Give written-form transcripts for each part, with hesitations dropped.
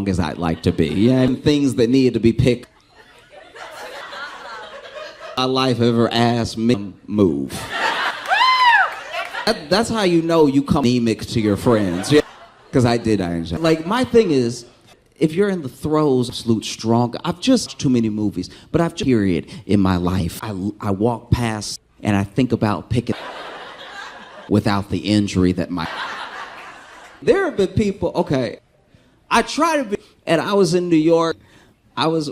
strong as I'd like to be. Yeah, and things that needed to be picked. My life ever asked me to move. That's how you know you come anemic to your friends. Yeah, because I did. Like, my thing is, if you're in the throes of absolute strong, I've just too many movies, but I've just period in my life. I walk past and I think about picking without the injury that my. There have been people. Okay, I try to be, and I was in New York. I was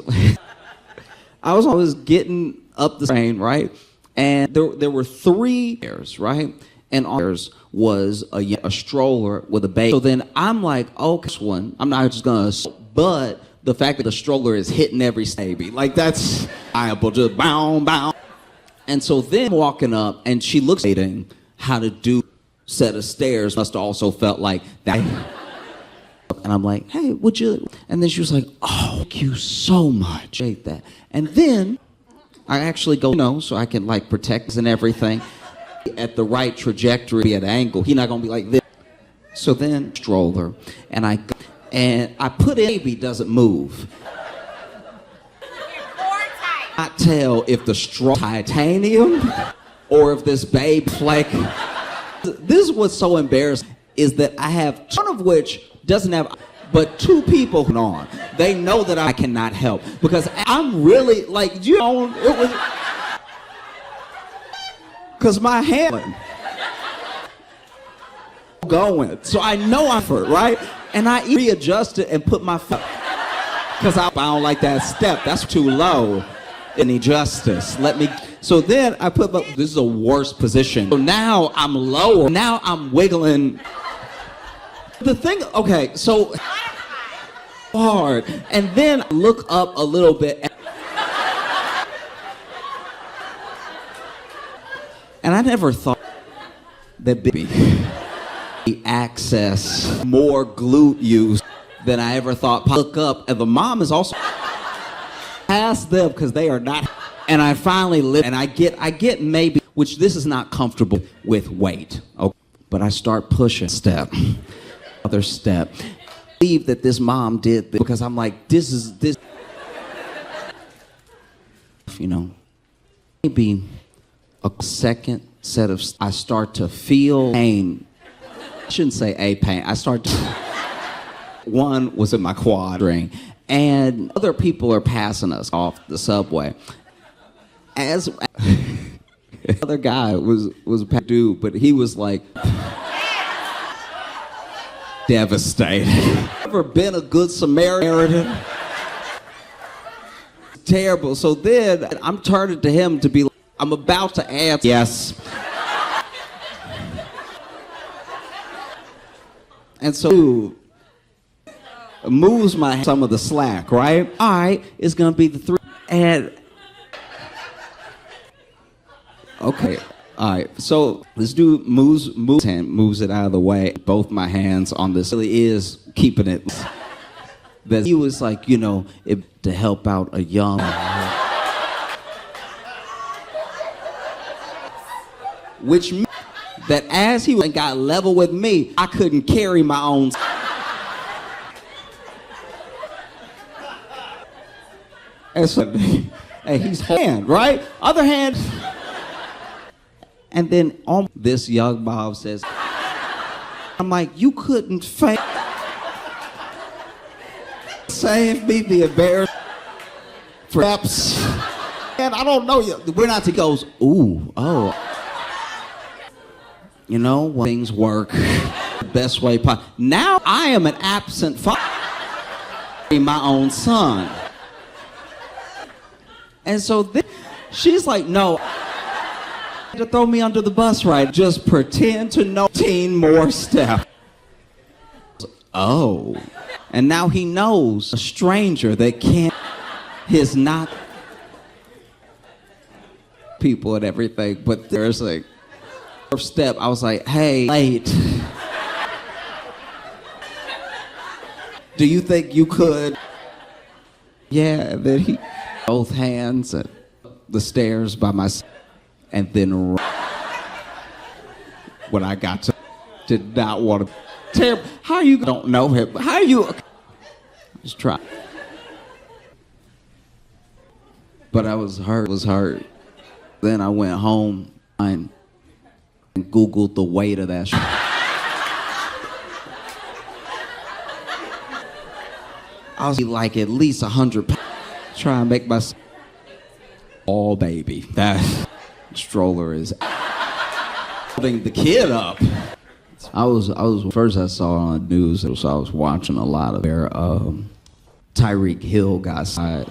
getting up the train, right? And there were 3 pairs, right? And on theirs was a stroller with a baby. So then I'm like, oh, this one, I'm not just gonna, but the fact that the stroller is hitting every baby, like that's liable, just bound. And so then I'm walking up, and she looks at how to do set of stairs. Must have also felt like that. And I'm like, hey, would you? And then she was like, oh, thank you so much. I hate that. And then I actually go, so I can like protect and everything at the right trajectory, at an angle. He's not gonna be like this. So then stroller, and I put in, baby doesn't move. I tell if the stroller titanium or if this baby like. This is what's so embarrassing is that I have one of which doesn't have. But 2 people on, they know that I cannot help because I'm really like, it was because my hand going, so I know I'm for it, right? And I readjusted and put my foot because I don't like that step. That's too low. Any justice? So then I put this is a worse position. So now I'm lower. Now I'm wiggling. The thing, okay, so hard, and then I look up a little bit, and I never thought that baby access more glute use than I ever thought. Look up, and the mom is also past them because they are not. And I finally live, and I get maybe, which this is not comfortable with weight, okay? But I start pushing step. Other step. I believe that this mom did this because I'm like, this. Maybe a second set of, I start to feel pain. I shouldn't say a pain. One was in my quad ring, and other people are passing us off the subway. As the other guy was a dude, but he was like. Devastated. Ever been a good Samaritan? Terrible. So then I'm turning to him to be like, I'm about to answer yes. And so moves some of the slack, right? All right, it's gonna be the 3 and okay. All right, so this dude moves it out of the way. Both my hands on this really is keeping it. That he was like, to help out a young. Which meant that as he got level with me, I couldn't carry my own. And so, hey, he's hand, right? Other hand. And then on this young mom says, I'm like, you couldn't save me the embarrassment for reps. And I don't know, we're not to goes, ooh, oh. When things work the best way possible. Now I am an absent father, my own son. And so then she's like, no. To throw me under the bus, right? Just pretend to know 10 more steps. Oh. And now he knows a stranger that can't, his not people and everything, but there's like first step. I was like, hey, late. Do you think you could? Yeah, and then he both hands at the stairs by myself. And then when I got to, did not want to. Terrible. How you don't know him? How you? Just try. But I was hurt. Then I went home and Googled the weight of that shit. I was like at least 100 pounds. Try and make my baby. That stroller is holding the kid up. I was first I saw it on the news, so I was watching a lot of their Tyreek Hill got signed.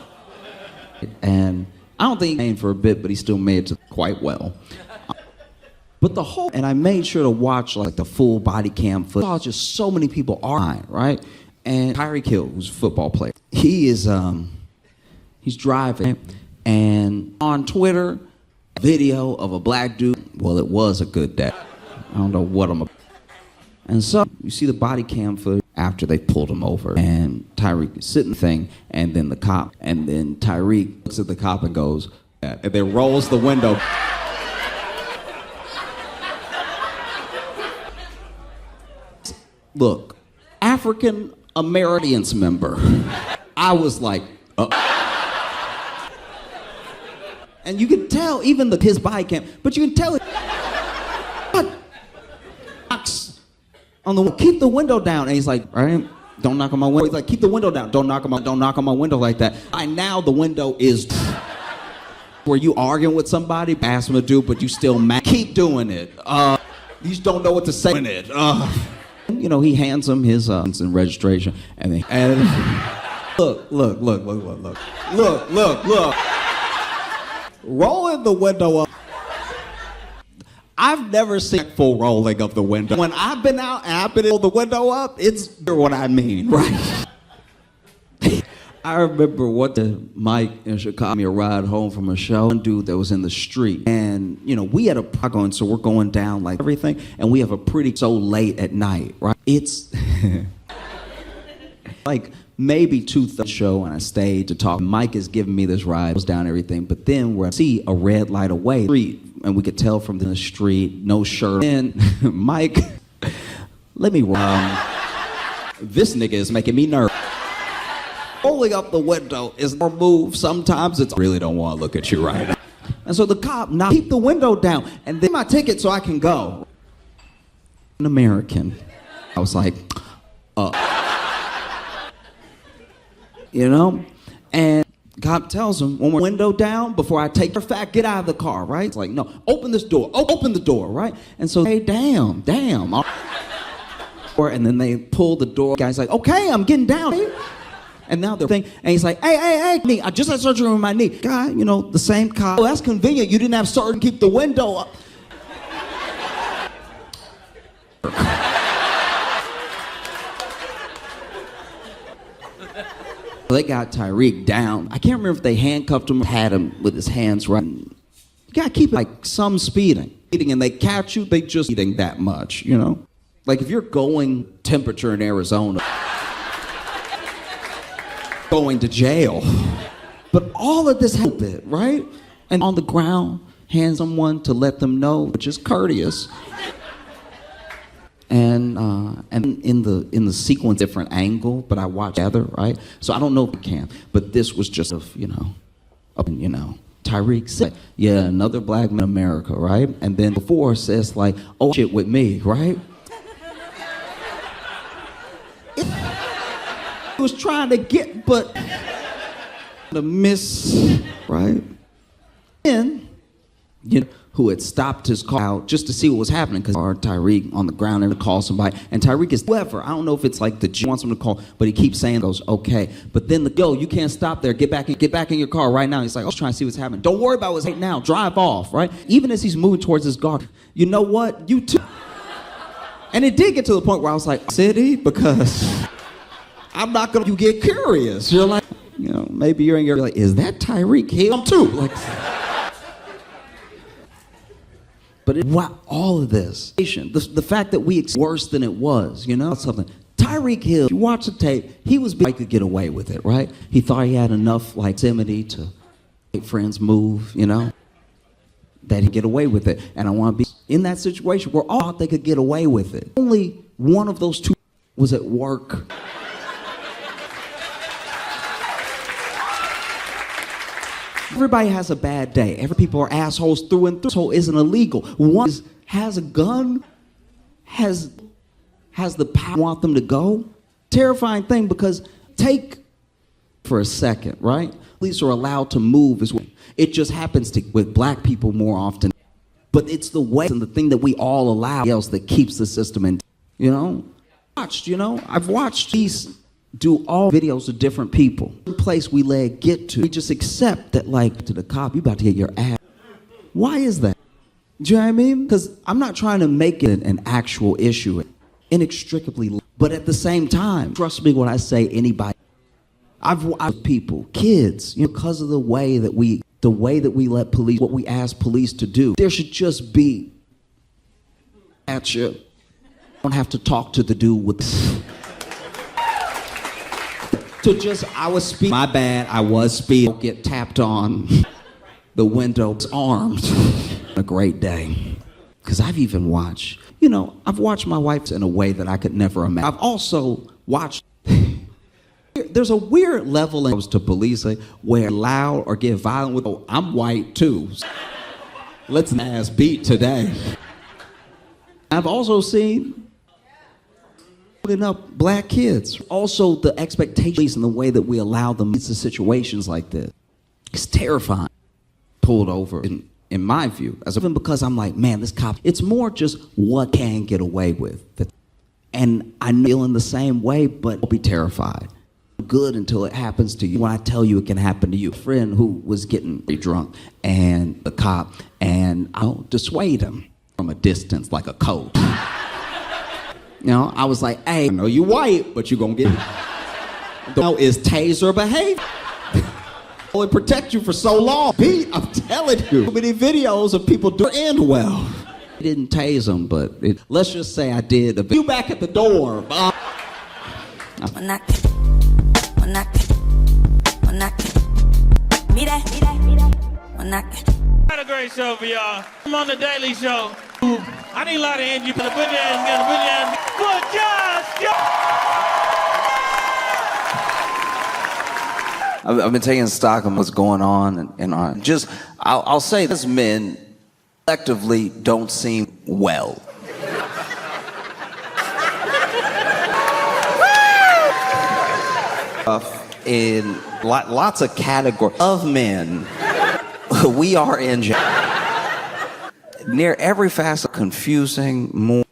And I don't think he came for a bit, but he still made it quite well. But and I made sure to watch like the full body cam footage. I saw just so many people are right? And Tyreek Hill, who's a football player, he is he's driving, and on Twitter, a video of a black dude. Well, it was a good day. I don't know what I'm. And so you see the body cam footage after they pulled him over, and Tyreek is sitting thing, and then the cop, and then Tyreek looks at the cop and goes, and then rolls the window. Look, African Americans member. I was like, and you can tell even his body cam, but you can tell it. On the keep the window down, and he's like, all right, don't knock on my window. He's like, keep the window down, don't knock on my window like that. Now the window is where you arguing with somebody, ask them to do, but you still mad. Keep doing it. You just don't know what to say. You know, he hands him his registration, and look. Rolling the window up. I've never seen full rolling of the window. When I've been out and I've been able the window up, it's what I mean, right? I remember Mike in Chicago me a ride home from a show. One dude that was in the street, and you know we had a going, so we're going down like everything, and we have a pretty so late at night, right? It's like maybe 2:30 show, and I stayed to talk. Mike is giving me this ride, goes down everything, but then we see a red light away, and we could tell from the street, no shirt. And Mike, let me this nigga is making me nervous. Rolling up the window is more move. Sometimes it's really don't want to look at you right now. And so the cop, now keep the window down, and then my ticket so I can go. An American. I was like, you know, and cop tells him, one more window down before I take your fact, get out of the car, right? It's like, no, open this door, open the door, right? And so, hey, damn. And then they pull the door. The guy's like, okay, I'm getting down. And now they're thinking, and he's like, hey, knee, I just had surgery on my knee. Guy, you know, the same cop. Oh, that's convenient. You didn't have surgery to keep the window up. They got Tyreek down. I can't remember if they handcuffed him or had him with his hands right. You gotta keep it like some speeding. And they catch you, they just eating that much, you know? Like if you're going temperature in Arizona, going to jail. But all of this happened, right? And on the ground, hand someone to let them know, which is courteous. And in the sequence, different angle, but I watched together, right? So I don't know if it can, but this was just Tyreek said, yeah, another black man in America, right? And then before it says like, oh shit with me, right? It was trying to get, but the miss, right? And you know, who had stopped his car out just to see what was happening because Tyreek on the ground and to call somebody, and Tyreek is whoever. I don't know if it's like the G wants him to call, but he keeps saying goes okay. But then you can't stop there. Get back in your car right now. He's like, I was trying to see what's happening. Don't worry about what's right now. Drive off, right? Even as he's moving towards his guard, you know what? You too. And it did get to the point where I was like, city, because I'm not gonna. You get curious. You're like, you know, maybe you're like, is that Tyreek Hill? I'm too like. But all of this, the fact that it's worse than it was, you know, something. Tyreek Hill, if you watch the tape, he could get away with it, right? He thought he had enough like proximity to make friends move, you know, that he'd get away with it. And I want to be in that situation where all thought they could get away with it. Only one of those two was at work. Everybody has a bad day. Every people are assholes through and through. So isn't illegal. One has a gun, has the power, want them to go. Terrifying thing, because take for a second, right? Police are allowed to move as well. It just happens with black people more often. But it's the way and the thing that we all allow else that keeps the system in, I've watched these do all videos of different people. The place we let it get to. We just accept that, like, to the cop, you about to get your ass. Why is that? Do you know what I mean? Because I'm not trying to make it an actual issue, inextricably. But at the same time, trust me when I say anybody. I've people, kids, because of the way that we let police, what we ask police to do. There should just be at you. Don't have to talk to the dude with I was speeding. My bad, I was speeding. Get tapped on the window, armed. A great day. Because I've even watched, I've watched my wife in a way that I could never imagine. I've also watched, there's a weird level to policing where loud or get violent with, I'm white too. Let's ass beat today. I've also seen putting up black kids. Also the expectations and the way that we allow them into situations like this. It's terrifying. Pulled over in my view, even because I'm like, man, this cop, it's more just what can get away with. And I feel in the same way, but I'll be terrified. Good until it happens to you. When I tell you it can happen to you. A friend who was getting drunk and the cop, and I'll dissuade him from a distance like a coat. I was like, hey, I know you white, but you gonna get it. Is taser behavior. Only protect you for so long. Pete, I'm telling you. So many videos of people do end well. I didn't tase them, but let's just say I did. You back at the door. Had a great show for y'all. I'm on the Daily Show. I need a lot of energy for the put your hands together, put your hands. Good job, I've been taking stock of what's going on, and I'll say this: men collectively don't seem well. In lots of categories of men, we are in near every facet, confusing,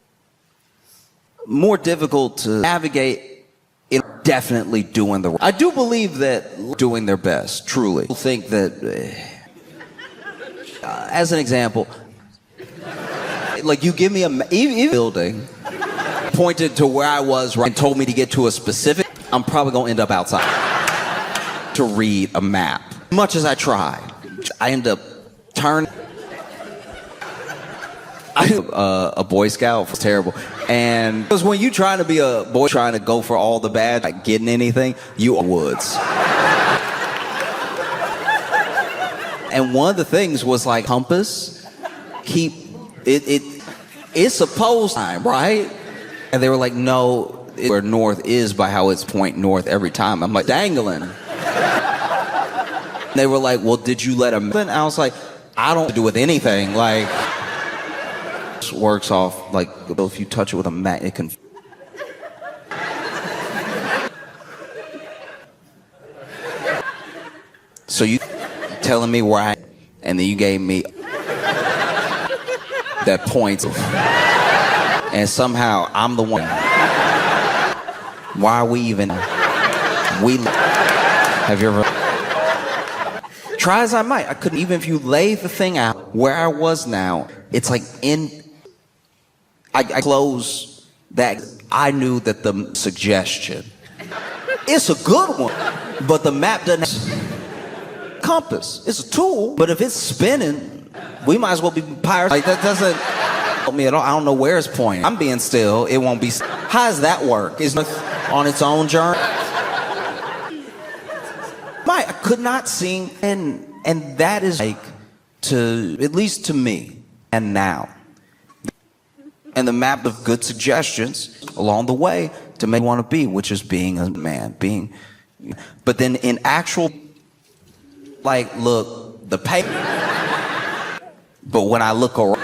more difficult to navigate. In definitely doing the right. I do believe that doing their best, truly. I think that, as an example, like you give me a building, pointed to where I was, right, and told me to get to a specific, I'm probably gonna end up outside to read a map. Much as I try, I end up turning. A Boy Scout was terrible. And because when you trying to be a boy trying to go for all the bad, like getting anything, you are woods. And one of the things was like compass, keep it's supposed time, right? And they were like, no, where north is by how it's point north every time. I'm like, dangling. They were like, well, did you let him? And I was like, I don't do with anything. Like, works off like if you touch it with a mat, it can. So you telling me where I, and then you gave me that point, and somehow I'm the one. Why are we even? Have you ever? Try as I might, I couldn't. Even if you lay the thing out where I was now, it's like in. I close that. I knew that the suggestion, it's a good one, but the map doesn't have compass. It's a tool, but if it's spinning, we might as well be pirates. Like that doesn't help me at all. I don't know where it's pointing. I'm being still. It won't be. How does that work? Is it on its own journey? I could not see, and that is like to at least to me, and now. And the map of good suggestions along the way to make you want to be, which is being a man, but then in actual, like, look, the pay. But when I look around,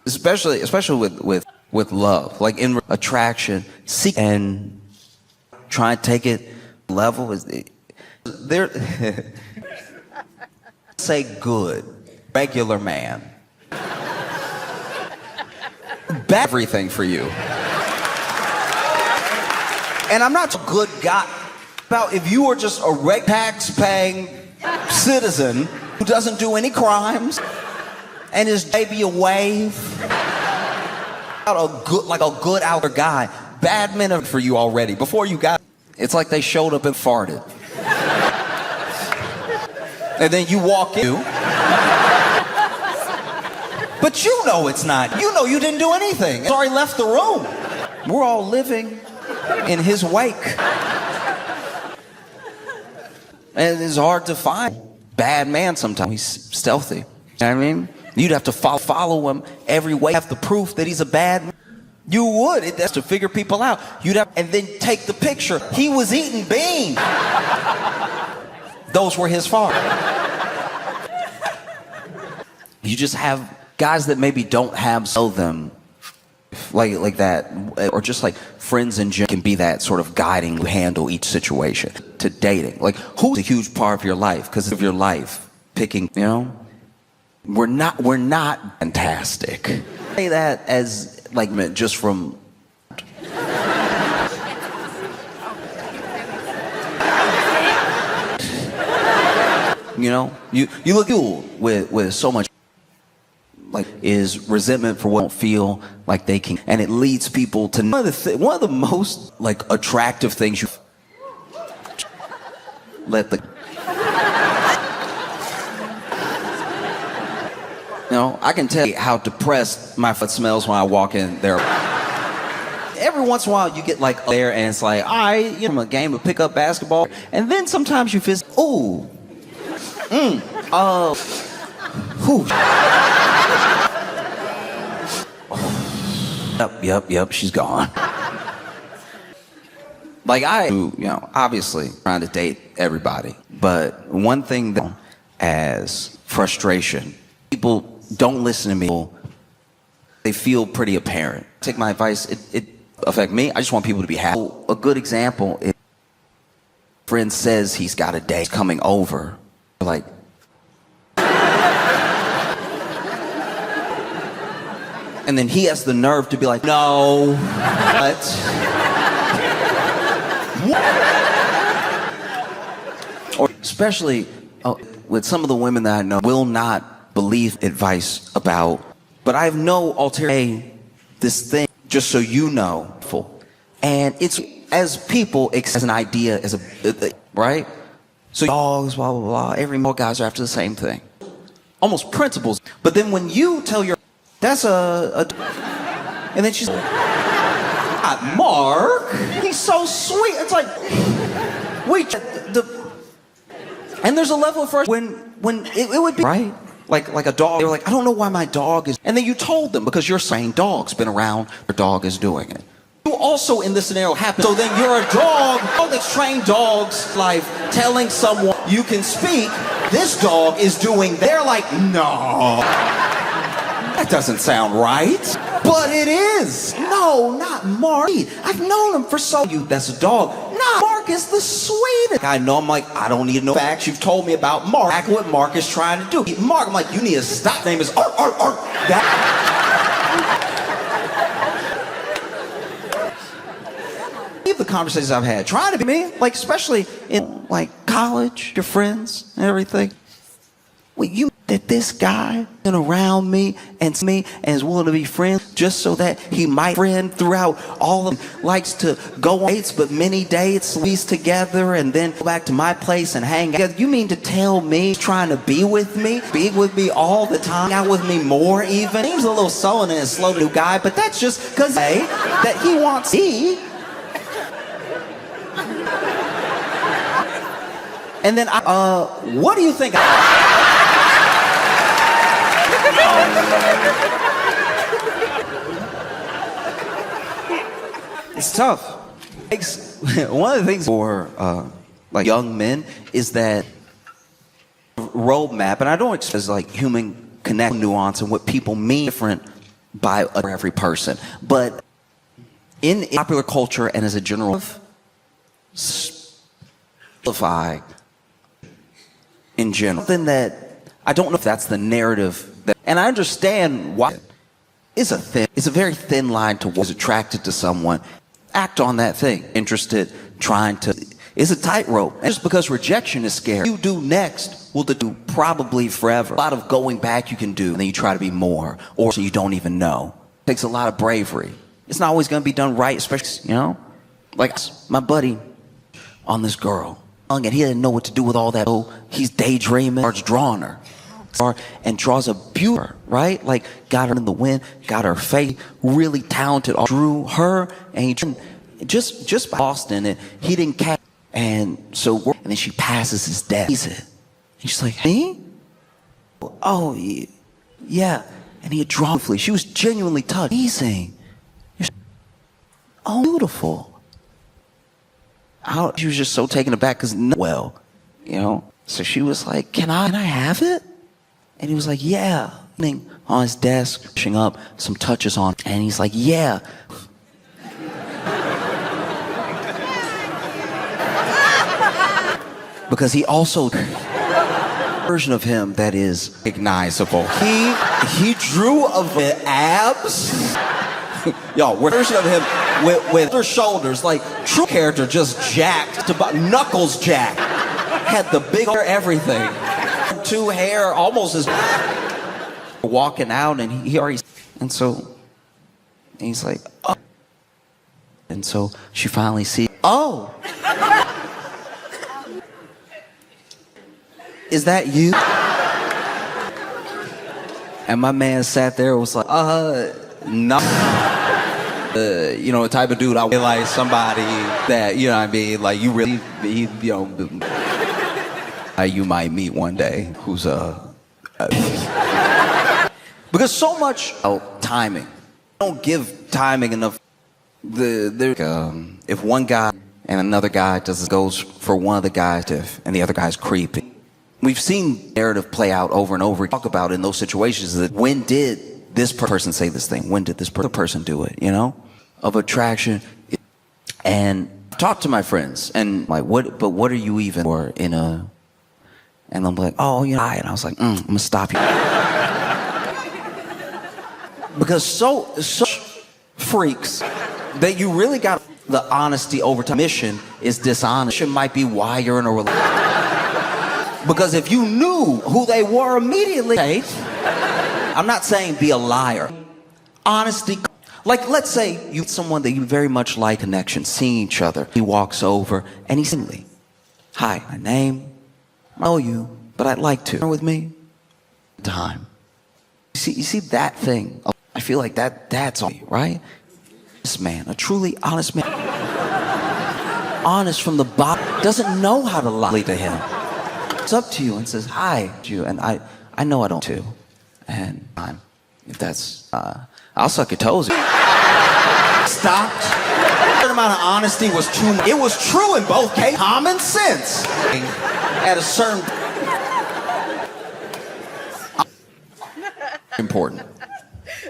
especially with love, like in attraction, seek and try and take it level is there. Say good, regular man. Bad everything for you. And I'm not a good guy about if you are just a tax-paying citizen who doesn't do any crimes and is maybe a wave. Like a good outer guy. Bad men are for you already. Before you got, it's like they showed up and farted. And then you walk in. But you know it's not. You know you didn't do anything. He's already left the room. We're all living in his wake. And it's hard to find bad man sometimes. He's stealthy. You know what I mean? You'd have to follow him every way. Have the proof that he's a bad man. You would. That's to figure people out. You'd have, and then take the picture. He was eating beans. Those were his fault. You just have guys that maybe don't have them like that, or just like friends in general can be that sort of guiding to handle each situation. To dating, like who's a huge part of your life because of your life picking, you know. We're not fantastic. Say that as like just from. You know, you look cool with so much like is resentment for what don't feel like they can, and it leads people to one of the most like attractive things you let the. You know, I can tell you how depressed my foot smells when I walk in there. Every once in a while you get like there and it's like, all right, you know, a game of pickup basketball, and then sometimes you feel, ooh. Whew. Yep, she's gone. Like you know, obviously trying to date everybody, but one thing that as frustration, people don't listen to me. They feel pretty apparent. Take my advice, it affect me. I just want people to be happy. A good example is a friend says he's got a date coming over. Like, and then he has the nerve to be like, no, what? Or especially with some of the women that I know will not believe advice about, but I have no alternative. This thing, just so you know, and it's as people, as an idea, as a right. So dogs, blah, blah, blah. Every more guys are after the same thing. Almost principles. But then when you tell your, that's and then she's like, Mark, he's so sweet. It's like, and there's a level of first when it would be, right? Like a dog. They were like, I don't know why my dog is, and then you told them because you're saying dog's been around, your dog is doing it. You also in this scenario happen. So then you're a dog that's trained dogs life telling someone you can speak. This dog is doing. They're like, no, that doesn't sound right. But it is. No, not Mark. I've known him for so. That's a dog. No, Mark is the sweetest. I know. I'm like, I don't need to know facts. You've told me about Mark. Back what Mark is trying to do. Mark, I'm like, you need to stop. His name is That. The conversations I've had, trying to be me, like especially in like college, your friends and everything. Well, you that this guy been around me and is willing to be friends just so that he might friend throughout all of them, likes to go on dates, but many dates leaves together and then go back to my place and hang out. You mean to tell me he's trying to be with me all the time, out with me more even? Seems a little sullen and a slow new guy, but that's just because that he wants me. And then what do you think? It's tough. One of the things for like young men is that roadmap, and I don't expect like human connection nuance and what people mean different by every person. But in popular culture and as a general simplify in general, something that I don't know if that's the narrative that, and I understand why it's a very thin line to was attracted to someone, act on that thing, interested, trying to. It's a tightrope. And just because rejection is scary, you do next will do probably forever. A lot of going back you can do, and then you try to be more, or so you don't even know. It takes a lot of bravery. It's not always going to be done right, especially, you know? Like my buddy on this girl, and he didn't know what to do with all that. So he's daydreaming, starts drawing her, and draws a beautiful, right? Like got her in the wind, got her face, really talented. Drew her, and he just by Boston, and he didn't catch. And so, and then she passes his desk. And she's like, me? Oh, yeah. And he had drawn beautifully. She was genuinely touched. Amazing. Oh, beautiful. She was just so taken aback because, well, you know. So she was like, can I have it? And he was like, yeah. On his desk, pushing up some touches on it. And he's like, yeah. Because he also version of him that is recognizable. He drew of the abs. Yo, version of him with their shoulders, like true character, just jacked to knuckles jacked. Had the big hair, everything. Two hair, almost as walking out, and he already. And so he's like, oh. And so she finally sees. Oh. Is that you? And my man sat there and was like, no. You know, the type of dude I would like somebody that, you know what I mean, like you really, you know, you might meet one day who's because so much timing. Don't give timing enough. If one guy and another guy goes for one of the guys and the other guy's creepy. We've seen narrative play out over and over. Talk about in those situations that when did this person say this thing? When did this person do it? You know, of attraction. And talk to my friends and like, what? But what are you even for in a? And I'm like, oh, you know. And I was like, I'm gonna stop you because so freaks that you really got the honesty over time. Mission is dishonest. Mission might be why you're in a relationship. Because if you knew who they were immediately, I'm not saying be a liar. Honesty, like let's say you someone that you very much like connection, seeing each other. He walks over and he's simply, hi, my name, I know you, but I'd like to. With me, time. You see that thing? I feel like that's on you, right? This man, a truly honest man, honest from the bottom, doesn't know how to lie to him. It's up to you and says hi to you, and I know I don't too, and if that's I'll suck your toes. Stopped. A certain amount of honesty was too much. It was true in both cases. Common sense. At a certain important,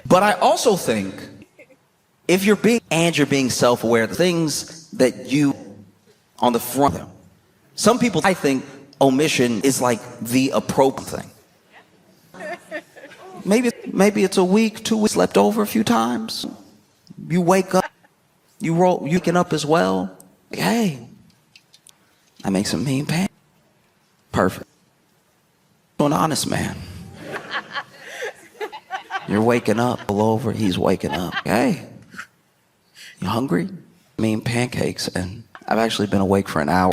but I also think if you're being self-aware of the things that you on the front of them. Some people I think. Omission is like the appropriate thing. Maybe it's a week, 2 weeks, slept over a few times. You wake up, you waking up as well. Like, hey, I make some mean pants. Perfect. An honest man. You're waking up all over. He's waking up. Hey, you hungry? Mean pancakes, and I've actually been awake for an hour.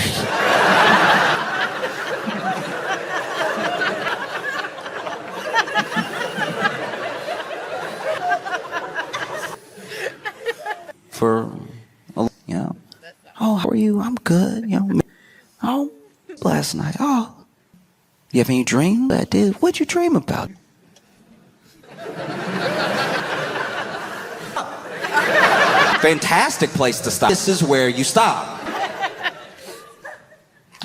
For, you know, oh, how are you? I'm good. You know, oh, last night. Oh, you have any dreams? I did. What'd you dream about? Fantastic place to stop. This is where you stop.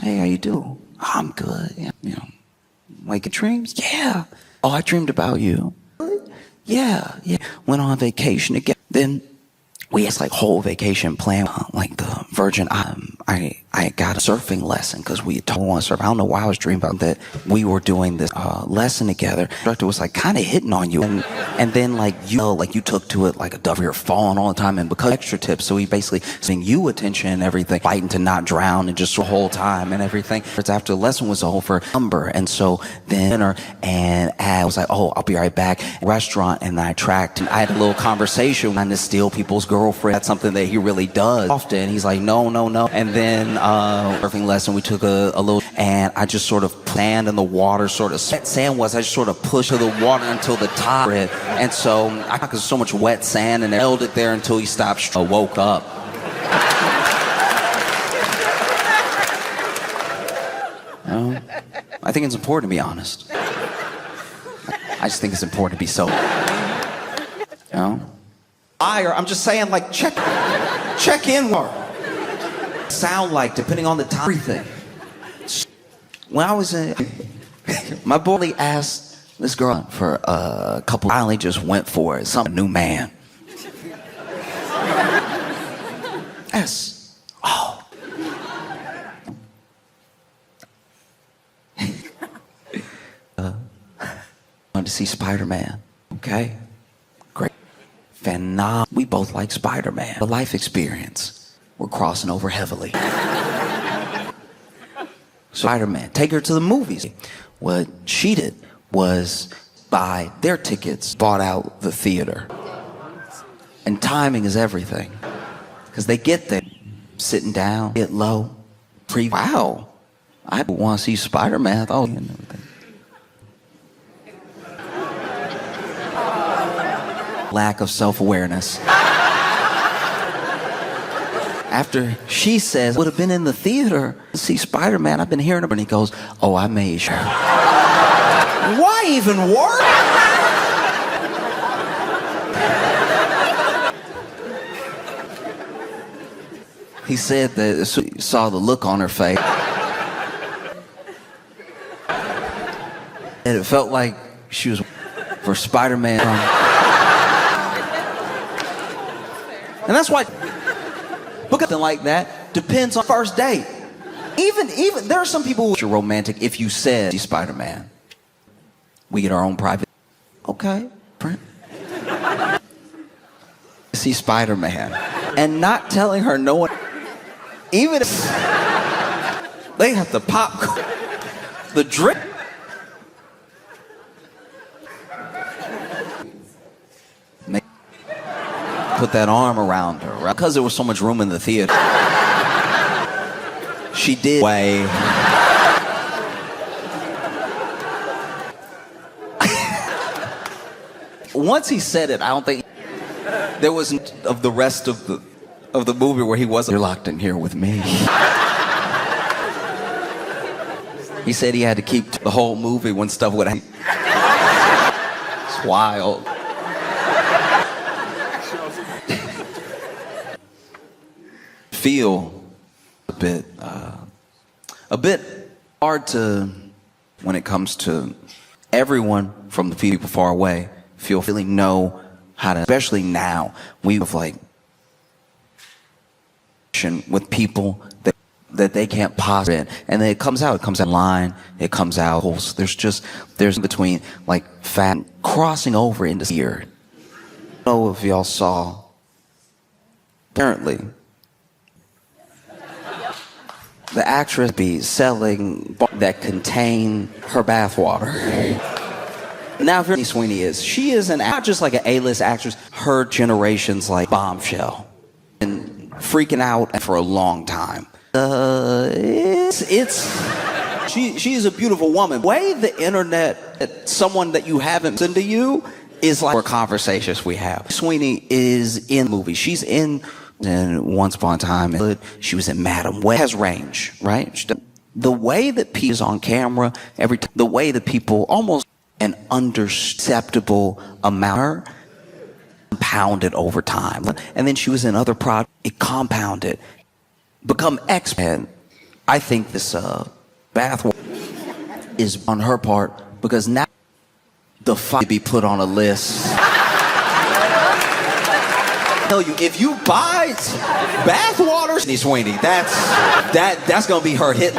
Hey, how you doing? Oh, I'm good. Yeah, you know, Like, dreams? Yeah. Oh, I dreamed about you. Yeah, yeah. Went on vacation again. Then we had like whole vacation plan, like the Virgin. I got a surfing lesson because we told on surf. I don't know why I was dreaming about that. We were doing this lesson together. The instructor was like kind of hitting on you, and then like you took to it like a dove. You're falling all the time, and because extra tips, so he basically paying you attention and everything, fighting to not drown, and just the whole time and everything. It's after the lesson was over, and so then and I was like, oh, I'll be right back. Restaurant, and I tracked, and I had a little conversation trying to steal people's girlfriend. That's something that he really does often. He's like, no. And then surfing lesson, we took a little, and I just sort of sand in the water, sort of sand was. I just sort of pushed to the water until the top, and so I got so much wet sand, and I held it there until he stopped. Woke up. You know, I think it's important to be honest. I just think it's important to be sober. You know. I'm just saying, like, check in more. Sound like, depending on the time, everything. When I was in, my boy asked this girl for a couple. I only just went for it. Some new man. Yes. Oh. Wanted to see Spider-Man. Okay. Great. Phenomenal. We both like Spider-Man. The life experience. We're crossing over heavily. Spider-Man. Take her to the movies. What she did was buy their tickets, bought out the theater. And timing is everything. Because they get there, sitting down, get low. Wow. I want to see Spider-Man. Oh, and everything. Lack of self-awareness. After she says, would have been in the theater to see Spider-Man, I've been hearing him, and he goes, oh, I made sure. Why even work? He said that as soon as he saw the look on her face, and it felt like she was for Spider-Man. And that's why book something like that depends on first date. Even there are some people who are romantic if you said see Spider-Man. We get our own private. Okay, friend. See Spider-Man. And not telling her no one, even if they have the popcorn, the drink. Put that arm around her, right? Because there was so much room in the theater. She did way. Once he said it, I don't think there wasn't of the rest of the movie where he wasn't. You're locked in here with me. He said he had to keep the whole movie when stuff would happen. It's wild. Feel a bit hard to, when it comes to everyone from the people far away, really know how to, especially now, we have like with people that they can't possibly, and then it comes out line, it comes out, there's between like fat crossing over into fear. I don't know if y'all saw, apparently, the actress be selling that contain her bathwater. Now, if Sweeney is, she is not just like an A-list actress. Her generation's like bombshell, and freaking out for a long time. She's a beautiful woman. The way the internet, someone that you haven't listened to you, is like conversations we have. Sweeney is in movies. She's in. And Once Upon a Time, she was in Madam Web. Has range, right? The way that people is on camera, every time, the way that people almost an underceptible amount compounded over time. And then she was in other projects, it compounded, become expert. I think this bath is on her part because now the fight be put on a list. I tell you, if you buy bathwater, Sydney Sweeney, that's gonna be her hit.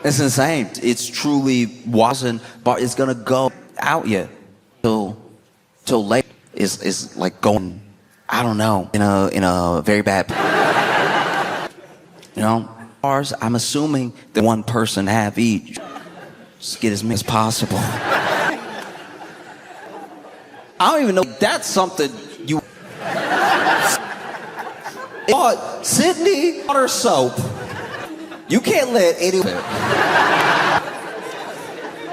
It's insane. It's truly wasn't, but it's gonna go out yet till late. Is like going, I don't know, in a very bad. You know, ours. I'm assuming that one person have each. Just get as many as possible. I don't even know. That's something you. But Sydney water soap. You can't let anyone.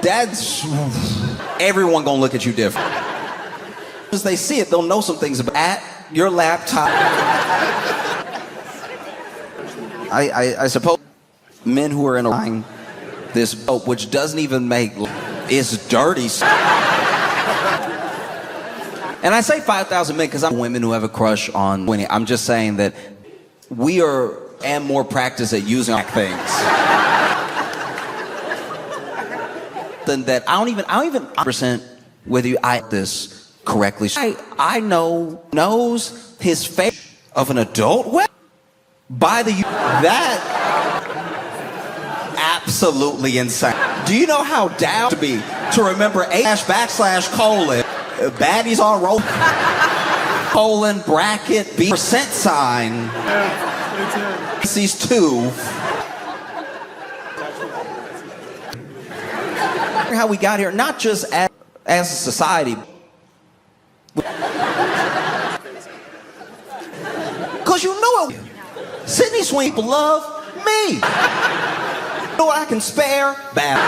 That's everyone gonna look at you different. As they see it, they'll know some things about at your laptop. I suppose men who are in a this soap, which doesn't even make it's dirty. And I say 5,000 men because I'm women who have a crush on Winnie. I'm just saying that we are and more practice at using things than that. I don't even % whether you this correctly. I knows his face of an adult by the that absolutely insane. Do you know how down to be to remember // baddies on roll colon bracket B %. These two. How we got here, not just as a society. Because you know it. Sydney Sweeney love me. You know what I can spare? Bad.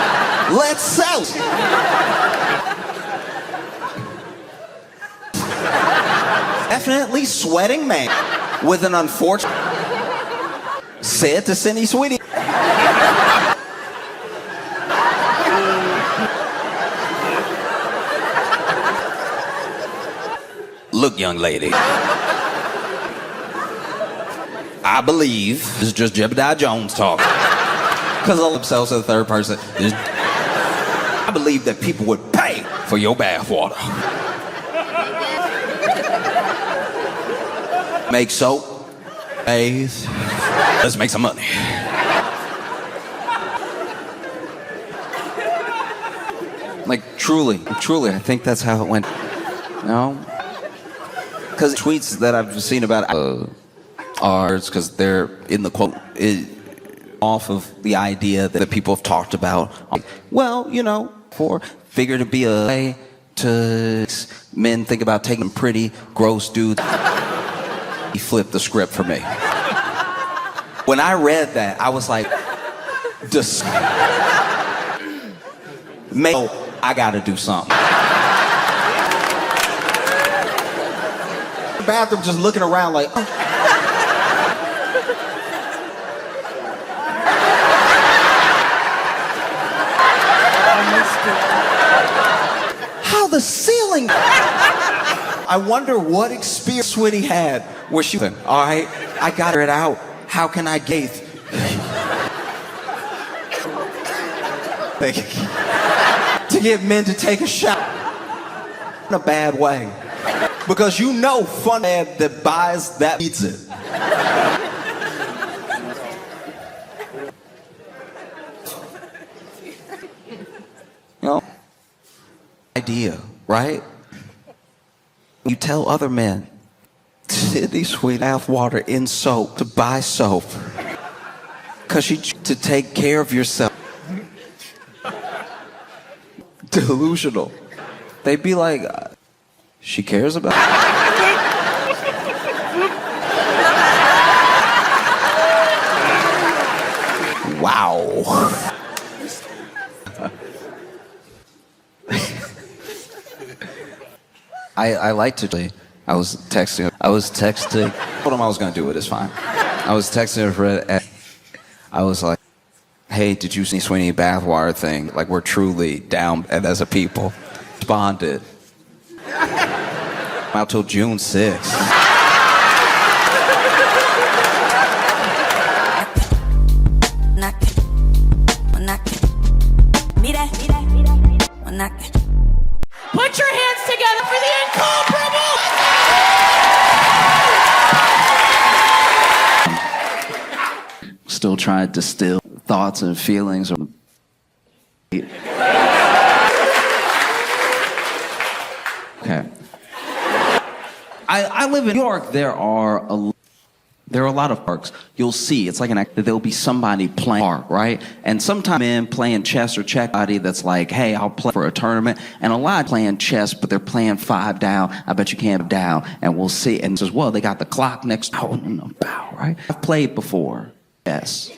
Let's sell it. Definitely sweating man with an unfortunate said to Sydney Sweeney. Look, young lady. I believe this is just Jebediah Jones talking. Because all themselves in the third person. I believe that people would pay for your bathwater. Make soap, bathe. Let's make some money. Like truly, I think that's how it went. You know? Because tweets that I've seen about ours, because they're in the quote, off of the idea that people have talked about. Well, you know, figure to be a way to men think about taking pretty gross dudes. He flipped the script for me. When I read that, I was like, I gotta do something. The bathroom just looking around like, oh. How the ceiling. I wonder what experience Switty had where she, all right, I got it out. How can I gaze? To get men to take a shot in a bad way. Because you know fun man that buys that eats it. You know? Idea, right? You tell other men, Sydney Sweet bathwater in soap to buy soap. Because you to take care of yourself. Delusional. They'd be like, she cares about it. Wow. I like to. I was texting. I told him I was going to do it. It's fine. I was texting her. I was like, hey, did you see Sweeney bathwater thing? Like, we're truly down as a people. Responded. Out till June 6th. Knock. still trying to distill thoughts and feelings. Okay. I live in New York. There are a lot of parks. You'll see, it's like an act that there'll be somebody playing park, right? And sometimes men playing chess or checkers that's like, hey, I'll play for a tournament. And a lot playing chess, but they're playing 5 down. I bet you can't down. And we'll see. And says, well, they got the clock next. Oh, no, bow, right? I've played before. Yes.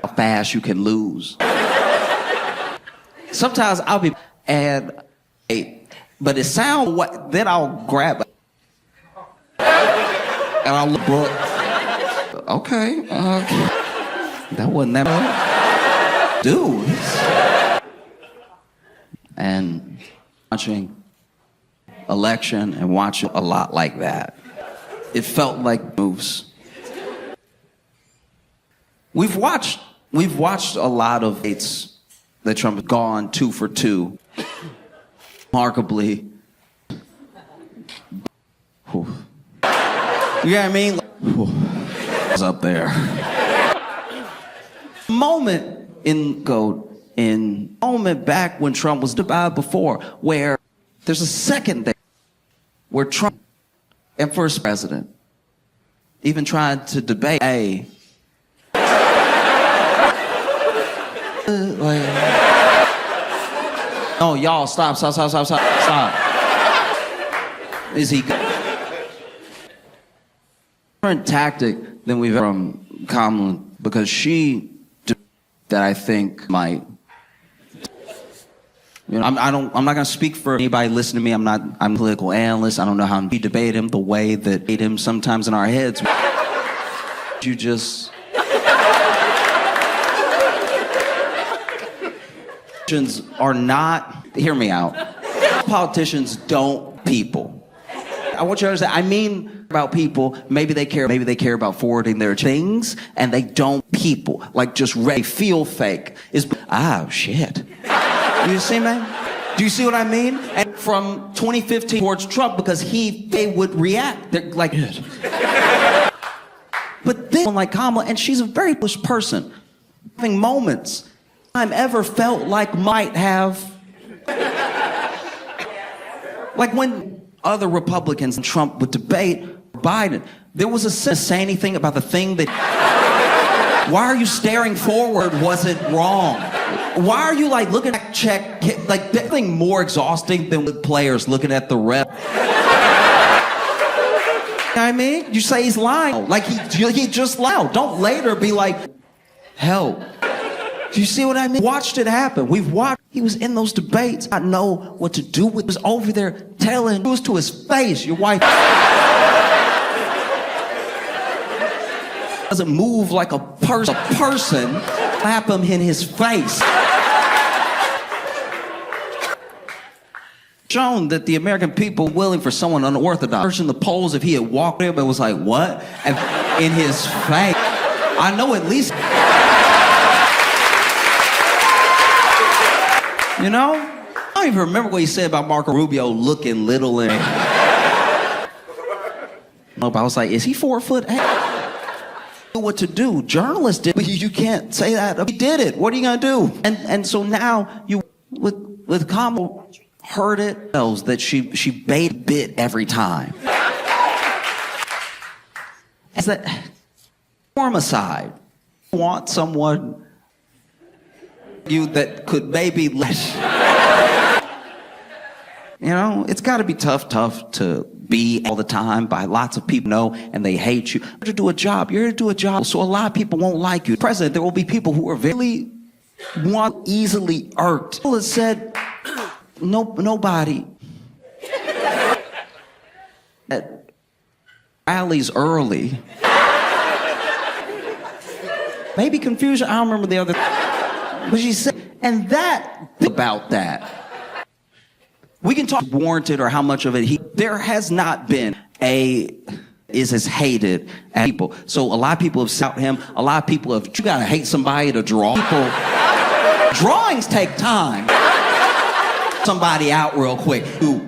How fast you can lose. Sometimes I'll be, but it sounds what, then I'll grab and I'll look, okay, that wasn't that bad. Dude. And watching election and watching a lot like that. It felt like moves. We've watched a lot of debates that Trump has gone 2 for 2. Remarkably. Whew. You know what I mean? It's up there. Moment back when Trump was debated before, where there's a second there where Trump and first president even tried to debate no, y'all, stop. Is he different tactic than we've from Kamala, because she that I think might, you know, I'm not gonna speak for anybody listening to me. I'm a political analyst. I don't know how we debate him the way that debate him sometimes in our heads. You just are not, hear me out. Politicians don't people. I want you to understand, I mean about people, maybe they care about forwarding their things, and they don't people. Like just they feel fake. Shit. You see, man? Do you see what I mean? And from 2015 towards Trump, because they would react. They're like, but then like Kamala, and she's a very bullish person, having moments I've ever felt like might have, like when other Republicans and Trump would debate Biden, there was a sense say anything about the thing that, why are you staring forward? Was it wrong? Why are you like looking at check, like that thing more exhausting than with players looking at the rep? You know what I mean? You say he's lying, like he just lied. Don't later be like, help. Do you see what I mean? Watched it happen. We've watched. He was in those debates. I know what to do with. He was over there telling. It was to his face. Your wife doesn't move like a person. Slap him in his face. Shown that the American people were willing for someone unorthodox. In the polls, if he had walked there, but was like, what? And in his face. I know at least. You know? I don't even remember what he said about Marco Rubio looking little and... No, but I was like, is he 4 foot? What to do? Journalists did, but you can't say that. He did it. What are you gonna do? And so now you, with Kamala, heard it that she bait a bit every time. Is that form aside? Want someone you that could maybe less. You know, it's got to be tough to be all the time by lots of people know and they hate you. You're here to do a job. You're here to do a job. So a lot of people won't like you. President, there will be people who are very easily irked. People have said nobody at rallies early. Maybe confusion. I don't remember the other. But she said, and that about that. We can talk warranted or how much of it there has not been is as hated as people. So a lot of people have shouted him. A lot of people have, you gotta hate somebody to draw. Drawings take time. Somebody out real quick. Ooh.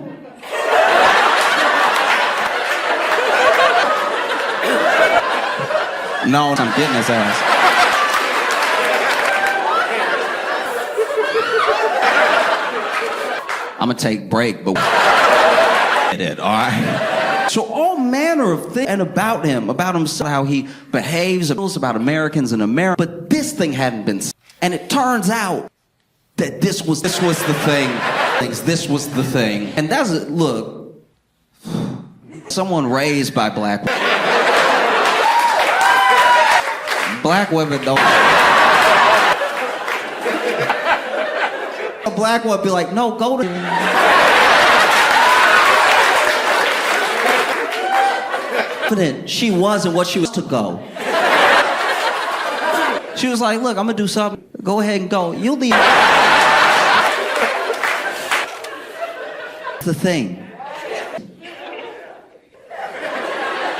No, I'm getting his ass. I'm gonna take a break, but it, all right? So all manner of things and about himself, how he behaves, about Americans in America, but this thing hadn't been. And it turns out that this was the thing. This was the thing. And that's it. Look, someone raised by black women don't. A black woman be like, no, go to. Confident she was and what she was to go. She was like, look, I'm gonna do something. Go ahead and go. You'll be. The thing.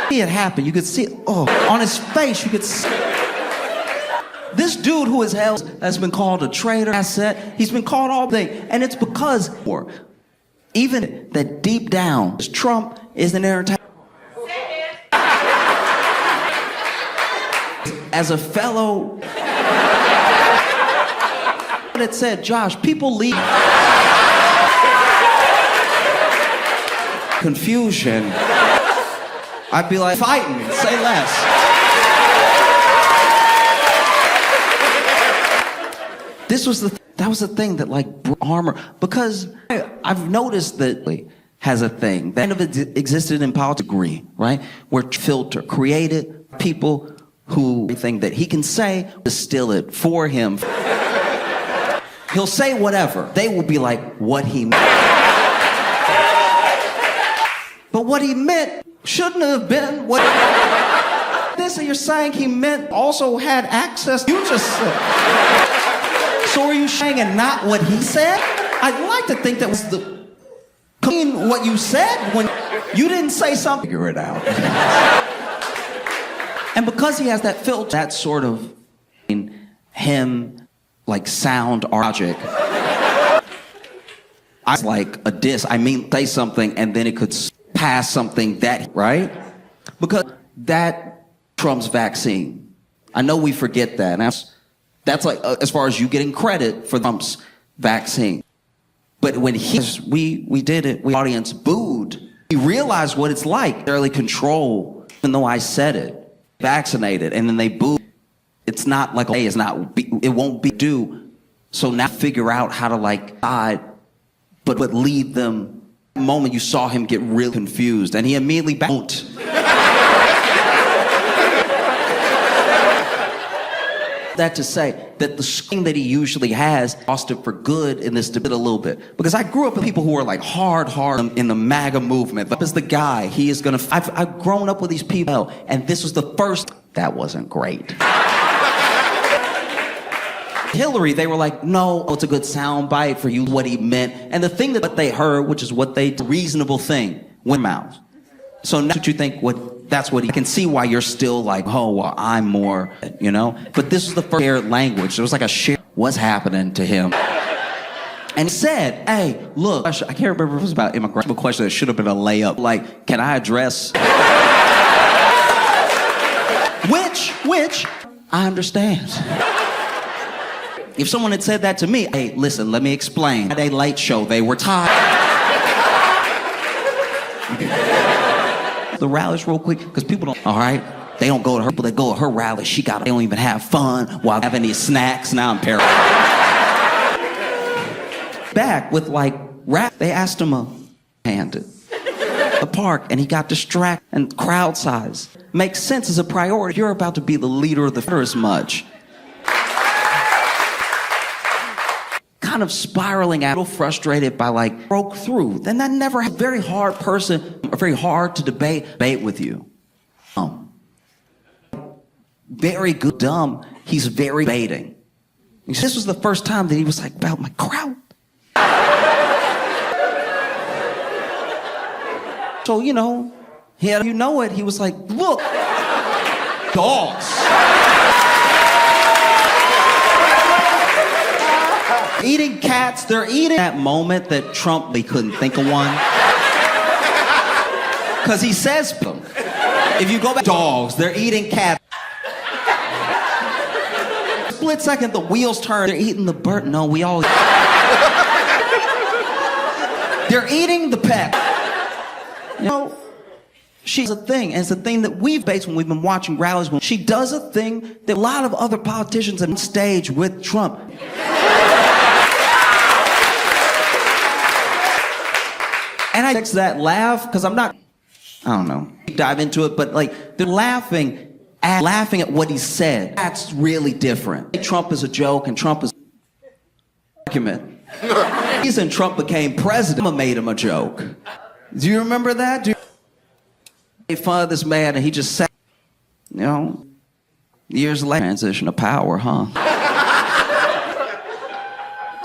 See it happen. You could see it. Oh, on his face, you could see. This dude who is held has been called a traitor, asset. He's been called all things, and it's because even that deep down, Trump is an entertainer. As a fellow, it said, Josh, people leave confusion. I'd be like, fighting, say less. That was the thing that like armor, because I've noticed that has a thing that kind of existed in politics, right? Where filter created people who everything that he can say, distill it for him. He'll say whatever. They will be like, what he meant. But what he meant shouldn't have been what this you're saying he meant also had access. You just said. So are you saying and not what he said? I'd like to think that was what you said when you didn't say something. Figure it out. And because he has that filter, that sort of him, like sound logic. I like a diss. I mean, say something and then it could pass something that, right? Because that Trump's vaccine. I know we forget that. And that's like as far as you getting credit for Trump's vaccine. But when we did it, the audience booed. We realized what it's like. Barely control, even though I said it. Vaccinated, and then they boo. It's not like okay, it won't be due. So now figure out how to like guide, but lead them. The moment you saw him get real confused, and he immediately bounced. That to say that the screen that he usually has lost it for good in this debate a little bit. Because I grew up with people who were like hard in the MAGA movement. But as the guy, he is gonna, I've grown up with these people, and this was the first, that wasn't great. Hillary, they were like, no, it's a good sound bite for you, what he meant. And the thing that what they heard, which is what they, reasonable thing, went mouth. So now what you think, that's what he can see why you're still like, oh, well, I'm more, you know? But this is the first shared language. There was like a share, what's happening to him? And he said, hey, look, I can't remember if it was about immigration, a question that should have been a layup. Like, can I address? Which, I understand. If someone had said that to me, hey, listen, let me explain. At a late show, they were tired. The rallies real quick, because people don't, all right? They don't go to her, but they go to her rally. They don't even have fun while having these snacks. Now I'm paranoid. Back with like rap, they asked him handed the park, and he got distracted and crowd size. Makes sense as a priority. You're about to be the leader of the as much. Kind of spiraling out, a little frustrated by like broke through. Then that never a very hard person, very hard to debate with you. Very good, dumb. He's very baiting. This was the first time that he was like about my crowd. So you know, he was like, look, dogs. Eating cats, they're eating. That moment that Trump, they couldn't think of one. Because he says, if you go back, dogs, they're eating cats. Split second, the wheels turn, they're eating the bird. No, we all. They're eating the peck. You know, she's a thing, and it's a thing that we've based when we've been watching rallies. When she does a thing that a lot of other politicians have on stage with Trump. And I fix that laugh, because I don't know, dive into it, but like, they're laughing at what he said. That's really different. Trump is a joke, and Trump is an argument. The reason Trump became president, Obama made him a joke. Do you remember that? Made fun of this man, and he just sat, you know, years later, transition of power, huh?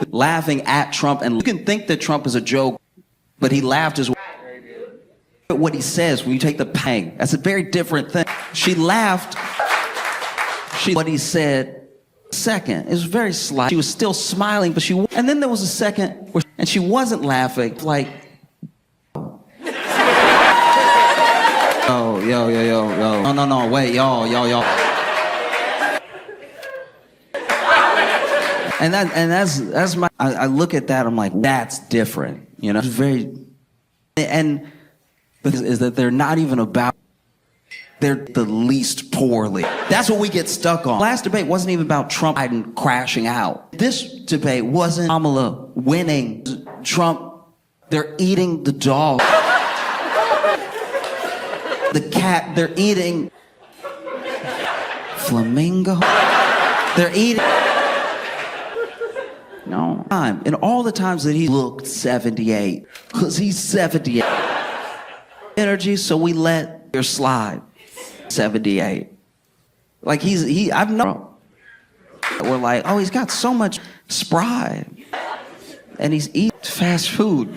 Laughing at Trump, and you can think that Trump is a joke, but he laughed as well at what he says when you take the pang. That's a very different thing. She laughed. What he said. Second, it was very slight. She was still smiling, but and then there was a second where, and she wasn't laughing. Like, yo. No, wait, y'all. And that's my. I look at that. I'm like, that's different. You know, it's very, and is that they're not even about. They're the least poorly. That's what we get stuck on. Last debate wasn't even about Trump Biden crashing out. This debate wasn't Kamala winning. Trump, they're eating the dog. The cat, they're eating flamingo. They're eating. No. And all the times that he looked 78, because he's 78. Energy, so we let her slide. 78. Like I've known. We're like, oh, he's got so much spry. And he's eating fast food.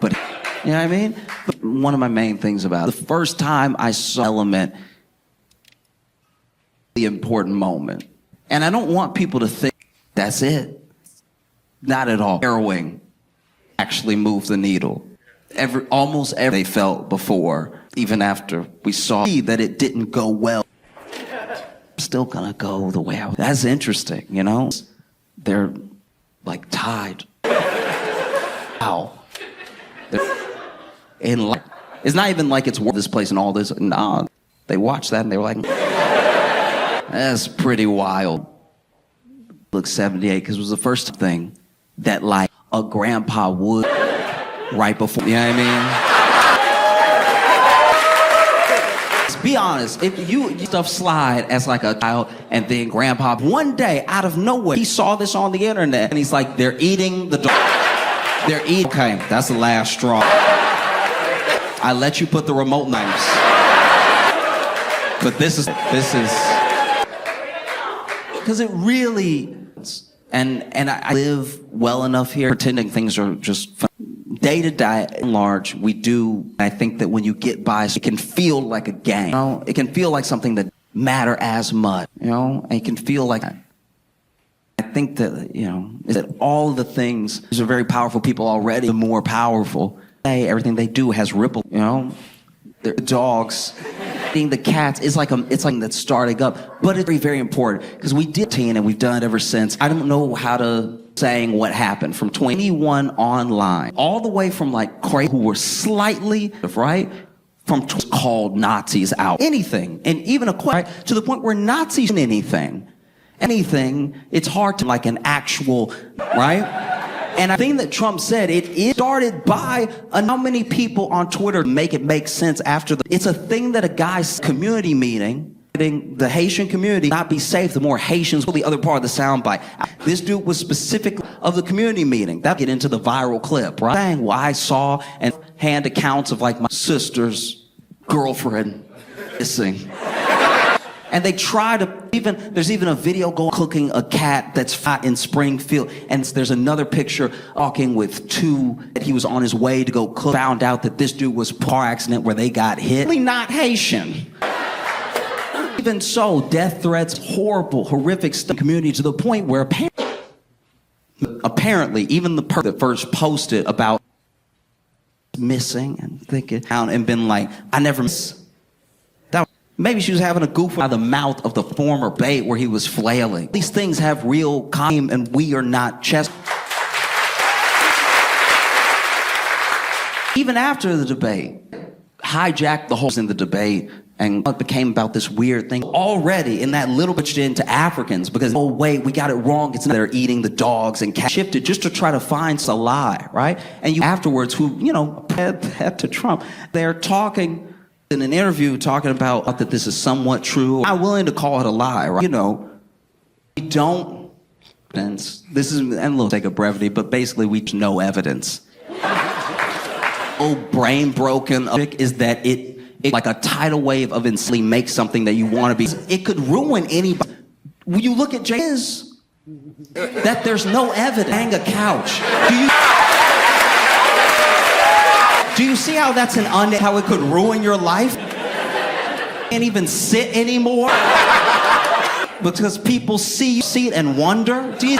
But, you know what I mean? But one of my main things about it, the first time I saw Element, the important moment. And I don't want people to think that's it. Not at all. Harrowing actually moved the needle. Almost every they felt before, even after we saw that it didn't go well. Still gonna go the way that's interesting, you know? They're like tied. Wow. It's not even like it's worth this place and all this. Nah, they watched that and they were like, that's pretty wild. Look, 78, because it was the first thing that like a grandpa would right before, you know what I mean? Let's be honest, if you stuff slide as like a child and then grandpa, one day out of nowhere, he saw this on the internet and he's like, they're eating the dog. They're eating. Okay, that's the last straw. I let you put the remote knives. But this is, because it really, and I live well enough here, pretending things are just fun. Day to day, in large, we do. I think that when you get by, it can feel like a game. You know? It can feel like something that matter as much. You know, and it can feel like. I think that is that all the things. These are very powerful people already. The more powerful, everything they do has ripple. You know, the dogs, eating the cats is like it's like that's starting up, but it's very very important because we did teen and we've done it ever since. I don't know how to. Saying what happened from 21 online, all the way from like crazy who were slightly right, from called Nazis out, anything, and even to the point where Nazis anything, it's hard to like an actual right. And I think that Trump said it started by how many people on Twitter make it make sense after it's a thing that a guy's community meeting. The Haitian community not be safe, the more Haitians will the other part of the soundbite. This dude was specific of the community meeting. That get into the viral clip, right? Saying what I saw and hand accounts of like my sister's girlfriend missing. And they try to there's even a video going cooking a cat that's fat in Springfield. And there's another picture walking with two that he was on his way to go cook. Found out that this dude was car accident where they got hit. Really not Haitian. Even so, death threats, horrible, horrific stuff in the community to the point where apparently even the person that first posted about missing and thinking and been like, I never miss. That maybe she was having a goof by the mouth of the former bait where he was flailing. These things have real time and we are not chess. Even after the debate, hijacked the whole in the debate, and it became about this weird thing. Already in that little bit into Africans, because, oh wait, we got it wrong. It's they're eating the dogs and shifted just to try to find a lie, right? And you afterwards, who, you know, head to Trump, they're talking in an interview talking about that this is somewhat true. I'm willing to call it a lie, right? You know, we don't, this is, and we'll take a brevity, but basically we no evidence. Brain broken is that it like a tidal wave of instantly makes something that you want to be. It could ruin anybody. When you look at Jay's, that there's no evidence. Hang a couch. Do you see how that's how it could ruin your life? Can't even sit anymore because people see it and wonder. Do you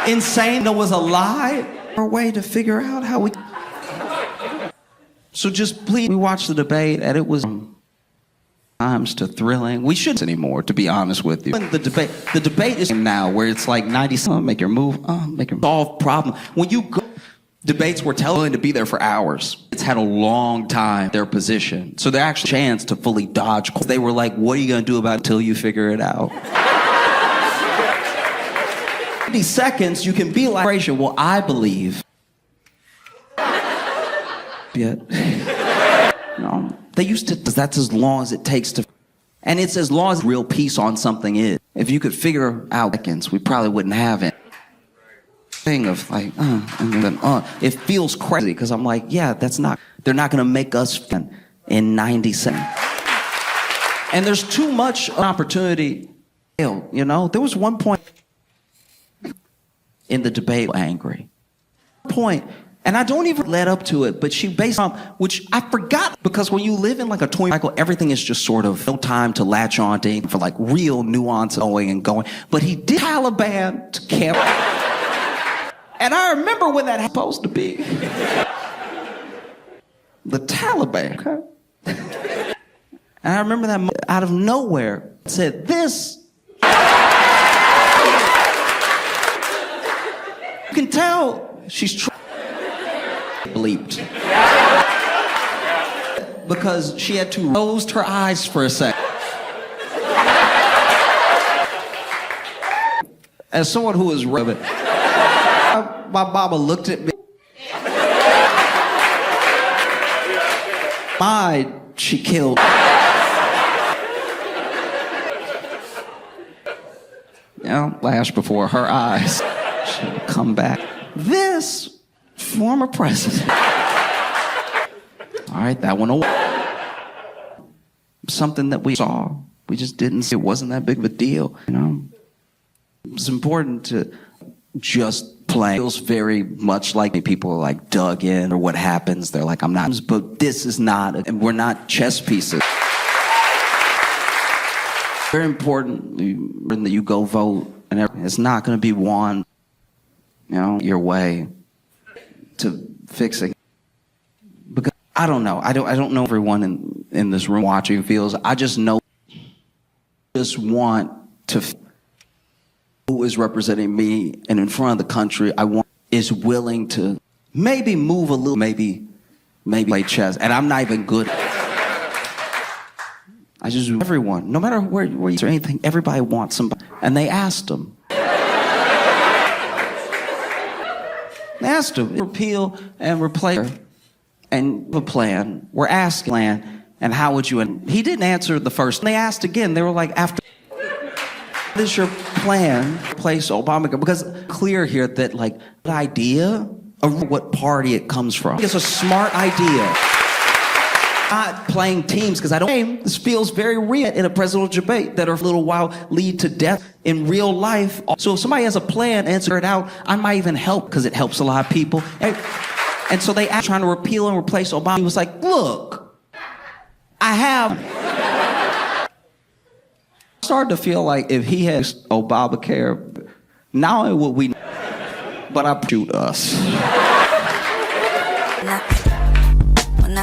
insane? There was a lie or a way to figure out how we. So just please, we watched the debate and it was times to thrilling. We shouldn't anymore, to be honest with you. The debate is now where it's like 90, make your move, make your solve problem. When you go, debates were telling to be there for hours. It's had a long time, their position. So they're actually a chance to fully dodge. They were like, what are you going to do about it until you figure it out? 50 seconds, you can be like, well, I believe. Yet. No, they used to, that's as long as it takes to, and it's as long as real peace on something is. If you could figure out seconds, we probably wouldn't have it. Thing of like, and then, it feels crazy because I'm like, yeah, that's not, they're not going to make us in 90 seconds. And there's too much opportunity, you know? There was one point in the debate, angry. And I don't even let up to it, but she based on, which I forgot, because when you live in like a toy cycle, everything is just sort of no time to latch on to for like real nuance going and going. But he did Taliban to camp. And I remember when that was supposed to be. The Taliban, okay? And I remember that out of nowhere said this. You can tell she's bleeped. Because she had to close her eyes for a second. As someone who is rubbing, my mama looked at me. She killed. You know, flash before her eyes. She would come back. This former president. All right, that went away. Something that we saw, we just didn't see. It wasn't that big of a deal, you know. It's important to just play. It feels very much like people are like dug in or what happens. They're like, I'm not, but this is not, and we're not chess pieces. Very important that you go vote, and it's not going to be won, you know, your way to fixing. Because I don't know. I don't know everyone in this room watching feels. I just know. Just want to. Who is representing me and in front of the country? I want is willing to maybe move a little, maybe play chess. And I'm not even good. I just everyone, no matter where you or anything, everybody wants somebody. And they asked him. They asked him, repeal and replace and the plan. We're asking plan, and how would you? And he didn't answer the first. They asked again. They were like, after, what is your plan to replace Obamacare? Because it's clear here that like the idea of what party it comes from. It's a smart idea. Not playing teams, because I don't. This feels very real in a presidential debate that are a little while lead to death in real life. So if somebody has a plan, answer it out. I might even help because it helps a lot of people. And so they asked trying to repeal and replace Obama. He was like, look, I have. Started to feel like if he has Obamacare, not only would we, but I shoot us.